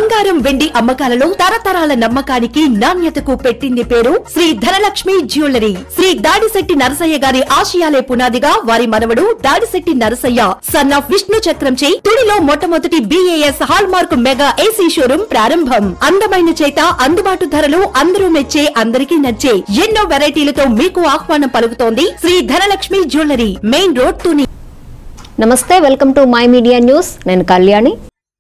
బంగారం వెండి అమ్మకాలలో తరతరాల నమ్మకానికి నాణ్యతకు పెట్టింది పేరు శ్రీ ధనలక్ష్మి జ్యువెలరీ. శ్రీ దాడిశెట్టి నరసయ్య గారి ఆశయాలే పునాదిగా వారి మనవడు దాడిశెట్టి నరసయ్య సన్ ఆఫ్ విష్ణు చక్రంచే తుడిలో మొట్టమొదటి BAS hall mark mega AC showroom ప్రారంభం. అందమైన చేత అందుబాటు ధరలు అందరూ మెచ్చే అందరికీ నచ్చే ఎన్నో వెరైటీలతో మీకు ఆహ్వానం పలుకుతోంది Shri Dhanalakshmi jewellery, main road Tuni. నమస్తే, welcome to my media news. నేను కళ్యాణి.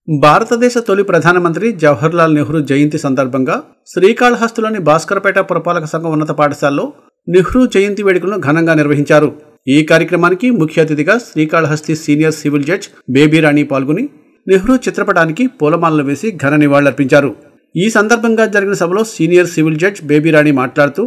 భారతదేశ తొలి ప్రధానమంత్రి జవహర్లాల్ నెహ్రూ జయంతి సందర్భంగా శ్రీకాళహస్తిలోని భాస్కరపేట పురపాలక సంఘం ఉన్నత పాఠశాలలో నెహ్రూ జయంతి వేడుకలను ఘనంగా నిర్వహించారు. ఈ కార్యక్రమానికి ముఖ్య అతిథిగా Srikalahasti senior civil judge Baby Rani పాల్గొని నెహ్రూ చిత్రపటానికి పూలమాలలు వేసి ఘన నివాళులర్పించారు. ఈ సందర్భంగా జరిగిన సభలో సీనియర్ సివిల్ జడ్జ్ బేబీ రాణి మాట్లాడుతూ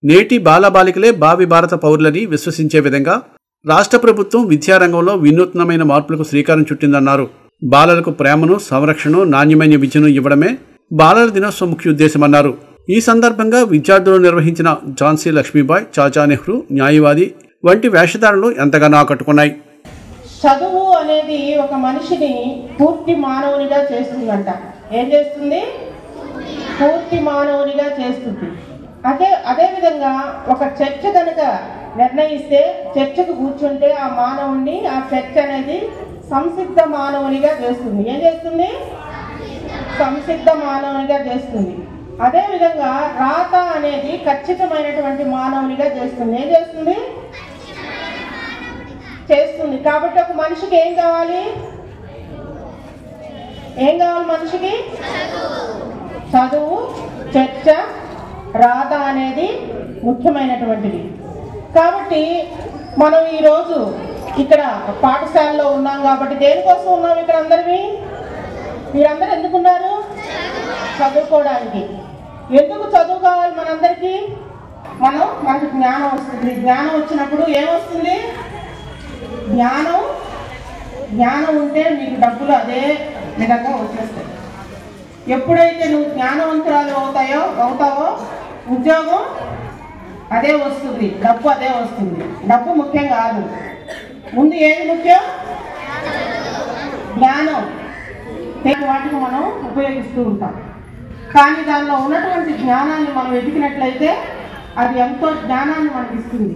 నేటి బాలబాలికలే భావి భారత పౌరులని విశ్వసించే విధంగా రాష్ట్ర ప్రభుత్వం విద్యారంగంలో వినూత్నమైన మార్పులకు శ్రీకారం చుట్టిందన్నారు. బాలలకు ప్రేమను, సంరక్షణను, నాణ్యమైన విద్యను ఇవ్వడమే బాలల దినోత్సవం ముఖ్య ఉద్దేశమన్నారు. ఈ సందర్భంగా విద్యార్థులు నిర్వహించిన ఝాన్సీ లక్ష్మీబాయ్, చాచా నెహ్రూ, న్యాయవాది వంటి వేషధారణలు ఎంతగానో ఆకట్టుకున్నాయి. చదువు అనేది ఒక మనిషిని పూర్తి మానవునిగా చేస్తుందంట. ఏం చేస్తుంది? పూర్తి మానవునిగా చేస్తుంది. అదేవిధంగా ఒక చర్చ కనుక నిర్ణయిస్తే, చర్చకు కూర్చుంటే ఆ మానవుణ్ణి, ఆ చర్చ అనేది సంసిద్ధ మానవునిగా చేస్తుంది. ఏం చేస్తుంది? సంసిద్ధ మానవునిగా చేస్తుంది. అదేవిధంగా రాత అనేది ఖచ్చితమైనటువంటి మానవునిగా చేస్తుంది. ఏం చేస్తుంది? చేస్తుంది. కాబట్టి ఒక మనిషికి ఏం కావాలి? ఏం కావాలి మనిషికి? చదువు, చర్చ, రాత అనేది ముఖ్యమైనటువంటిది. కాబట్టి మనం ఈరోజు ఇక్కడ పాఠశాలలో ఉన్నాం. కాబట్టి దేనికోసం ఉన్నాం ఇక్కడ అందరివి? మీరందరూ ఎందుకున్నారు? చదువుకోవడానికి. ఎందుకు చదువు కావాలి మనందరికీ? మనకు జ్ఞానం వస్తుంది. జ్ఞానం వచ్చినప్పుడు ఏమొస్తుంది? జ్ఞానం ఉంటే మీకు డబ్బులు అదే విధంగా వచ్చేస్తాయి. ఎప్పుడైతే నువ్వు జ్ఞానవంతురాలు అవుతావో ఉద్యోగం అదే వస్తుంది, డబ్బు అదే వస్తుంది. డబ్బు ముఖ్యం కాదు. ముందు ఏది ముఖ్యం? జ్ఞానం. వాటికి మనం ఉపయోగిస్తూ ఉంటాం. కానీ దానిలో ఉన్నటువంటి జ్ఞానాన్ని మనం వెతికినట్లయితే అది ఎంతో జ్ఞానాన్ని మనకి ఇస్తుంది.